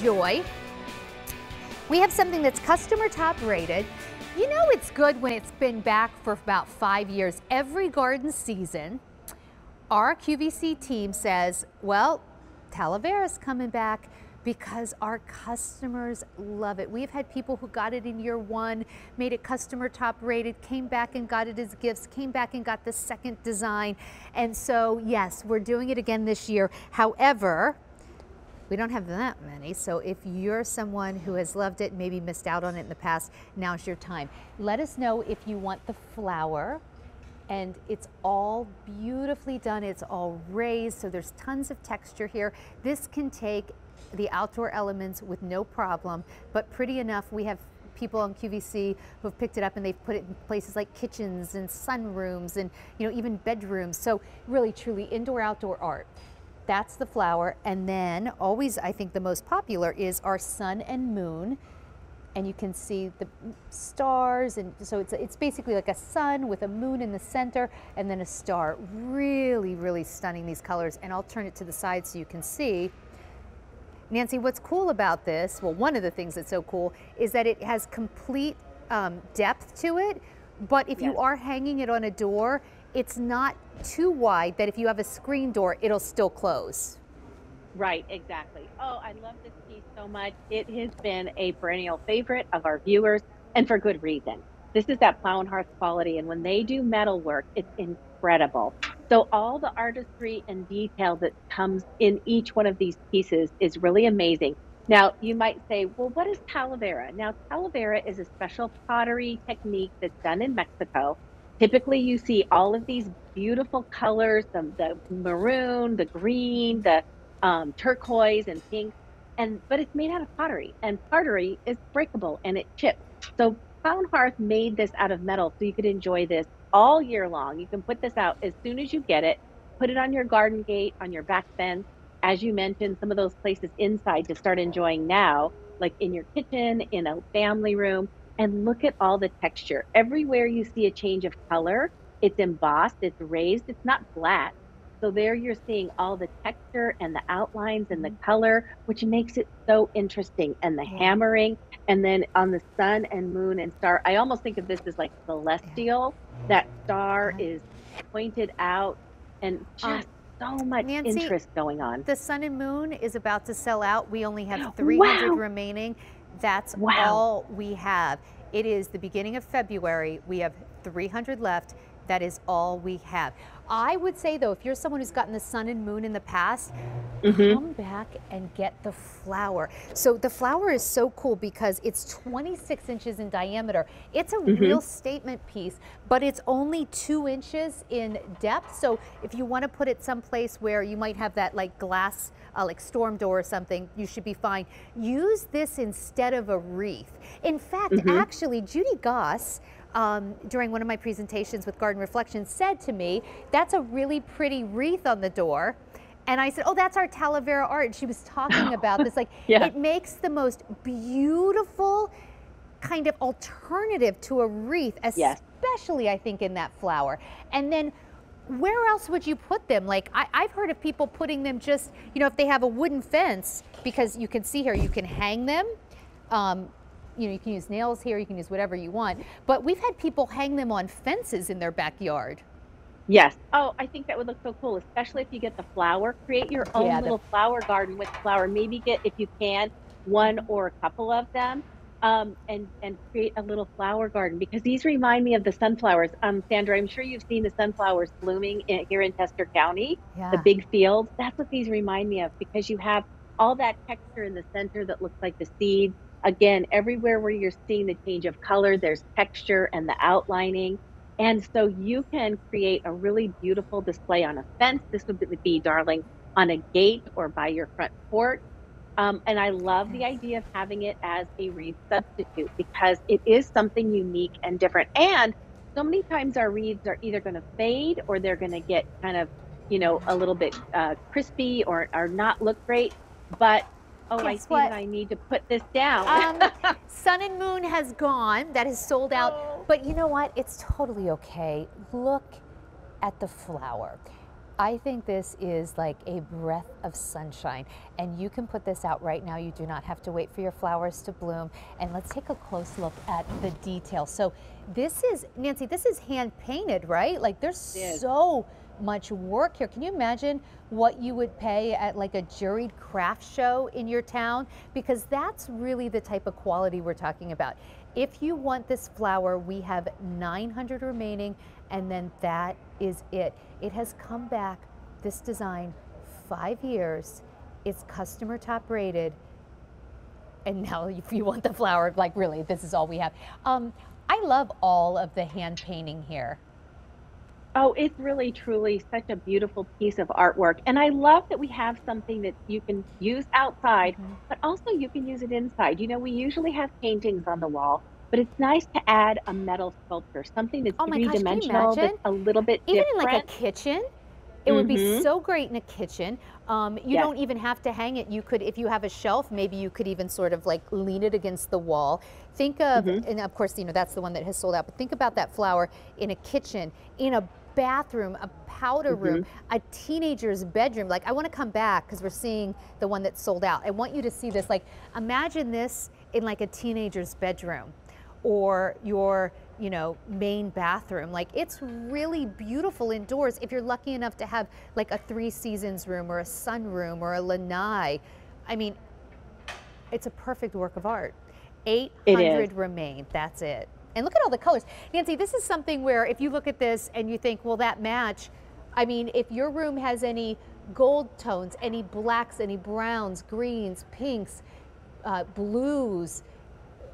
Joy. We have something that's customer top rated. You know it's good when it's been back for about 5 years. Every garden season, our QVC team says, well, Talavera's coming back because our customers love it. We've had people who got it in year 1, made it customer top rated, came back and got it as gifts, came back and got the second design. And so, yes, we're doing it again this year. However, we don't have that many, so if you're someone who has loved it, maybe missed out on it in the past, now's your time. Let us know if you want the flower, and it's all beautifully done. It's all raised, so there's tons of texture here. This can take the outdoor elements with no problem, but pretty enough, we have people on QVC who have picked it up and they've put it in places like kitchens and sunrooms and even bedrooms. So really, truly indoor-outdoor art. That's the flower. And then always, I think the most popular is our sun and moon. And you can see the stars, and so it's basically like a sun with a moon in the center and then a star. Really, really stunning, these colors. And I'll turn it to the side so you can see. Nancy, what's cool about this, well, one of the things that's so cool is that it has complete depth to it, but if you are hanging it on a door, it's not too wide that if you have a screen door, it'll still close. Right, exactly. Oh, I love this piece so much. It has been a perennial favorite of our viewers, and for good reason. This is that Plow Hearth quality, and when they do metal work, it's incredible. So all the artistry and detail that comes in each one of these pieces is really amazing. Now, you might say, well, what is Talavera? Now, Talavera is a special pottery technique that's done in Mexico. Typically, you see all of these beautiful colors, the maroon, the green, the turquoise and pink, but it's made out of pottery, and pottery is breakable and it chips. So Plow Hearth made this out of metal so you could enjoy this all year long. You can put this out as soon as you get it, put it on your garden gate, on your back fence, as you mentioned, some of those places inside to start enjoying now, like in your kitchen, in a family room. And look at all the texture. Everywhere you see a change of color, it's embossed, it's raised, it's not flat. So there you're seeing all the texture and the outlines and the color, which makes it so interesting. And the hammering, and then on the sun and moon and star, I almost think of this as like celestial. That star is pointed out, and just so much Nancy, interest going on. The sun and moon is about to sell out. We only have 300 remaining. That's all we have. It is the beginning of February. We have 300 left. That is all we have. I would say, though, if you're someone who's gotten the sun and moon in the past, come back and get the flower. So the flower is so cool because it's 26 inches in diameter. It's a real statement piece, but it's only 2 inches in depth. So if you want to put it someplace where you might have that like glass, like storm door or something, you should be fine. Use this instead of a wreath. In fact, actually, Judy Goss, during one of my presentations with Garden Reflections, said to me, that's a really pretty wreath on the door. And I said, oh, that's our Talavera art. And she was talking about this, like, it makes the most beautiful kind of alternative to a wreath, especially I think in that flower. And then where else would you put them? Like, I've heard of people putting them just, if they have a wooden fence, because you can see here, you can hang them. You can use nails here, you can use whatever you want, but we've had people hang them on fences in their backyard. Yes. Oh, I think that would look so cool, especially if you get the flower. Create your own little flower garden with flower. Maybe get, if you can, one or a couple of them, and create a little flower garden, because these remind me of the sunflowers. Sandra, I'm sure you've seen the sunflowers blooming here in Chester County, the big fields. That's what these remind me of, because you have all that texture in the center that looks like the seed. Again, everywhere where you're seeing the change of color, there's texture and the outlining. And so you can create a really beautiful display on a fence. This would be, darling, on a gate or by your front porch. And I love the idea of having it as a wreath substitute, because it is something unique and different. And so many times our wreaths are either going to fade, or they're going to get kind of, a little bit crispy or not look great. But I see that I need to put this down. Sun and Moon has gone. That has sold out. But you know what? It's totally okay. Look at the flower. I think this is like a breath of sunshine, and you can put this out right now. You do not have to wait for your flowers to bloom. And let's take a close look at the detail. So this is, Nancy, this is hand painted, right? Like there's so much work here. Can you imagine what you would pay at like a juried craft show in your town? Because that's really the type of quality we're talking about. If you want this flower, we have 900 remaining, and then that is it. It has come back, this design, 5 years. It's customer top rated. And now if you want the flower, like really, this is all we have. I love all of the hand painting here. Oh, it's really truly such a beautiful piece of artwork. And I love that we have something that you can use outside, but also you can use it inside. You know, we usually have paintings on the wall, but it's nice to add a metal sculpture, something that's three-dimensional, that's a little bit even different. in like a kitchen, it would be so great in a kitchen. You don't even have to hang it. You could, if you have a shelf, maybe you could even sort of like lean it against the wall. Think of, and of course, you know, that's the one that has sold out, but think about that flower in a kitchen, in a bathroom, a powder room, a teenager's bedroom. Like, I want to come back because we're seeing the one that sold out. I want you to see this. Like, imagine this in like a teenager's bedroom or your, you know, main bathroom. Like, it's really beautiful indoors if you're lucky enough to have like a 3 Seasons room or a sunroom or a lanai. I mean, it's a perfect work of art. 800 remain. That's it. And look at all the colors. Nancy, this is something where if you look at this and you think, well, that match, I mean, if your room has any gold tones, any blacks, any browns, greens, pinks, blues,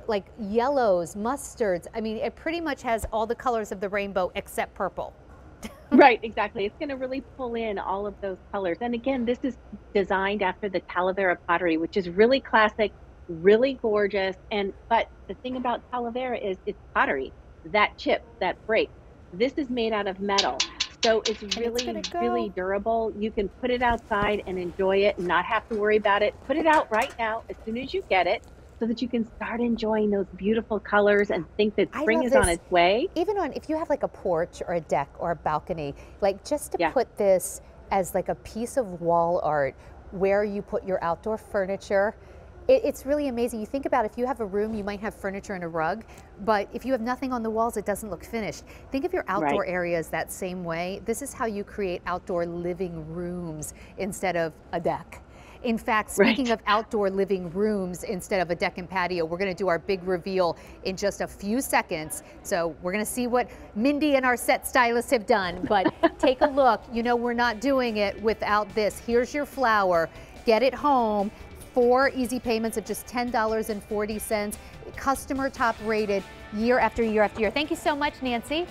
like yellows, mustards, I mean, it pretty much has all the colors of the rainbow except purple. Right, exactly. It's going to really pull in all of those colors. And again, this is designed after the Talavera pottery, which is really classic, really gorgeous. But the thing about Talavera is it's pottery that chips, that breaks. This is made out of metal, so it's really durable. You can put it outside and enjoy it and not have to worry about it. Put it out right now as soon as you get it, so that you can start enjoying those beautiful colors and think that spring is on its way. Even on, if you have like a porch or a deck or a balcony, like just to put this as like a piece of wall art where you put your outdoor furniture. It's really amazing. You think about if you have a room, you might have furniture and a rug, but if you have nothing on the walls, it doesn't look finished. Think of your outdoor areas that same way. This is how you create outdoor living rooms instead of a deck. In fact, speaking of outdoor living rooms instead of a deck and patio, we're going to do our big reveal in just a few seconds. So we're going to see what Mindy and our set stylists have done, but take a look. You know, we're not doing it without this. Here's your flower. Get it home. 4 easy payments of just $10.40. Customer top rated year after year after year. Thank you so much, Nancy.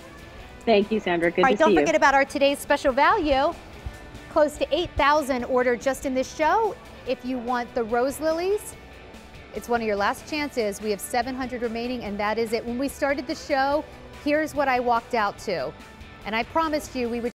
Thank you, Sandra. Good to see you. Don't forget about our today's special value. Close to 8,000 ordered just in this show. If you want the rose lilies, it's one of your last chances. We have 700 remaining, and that is it. When we started the show, here's what I walked out to. And I promised you we would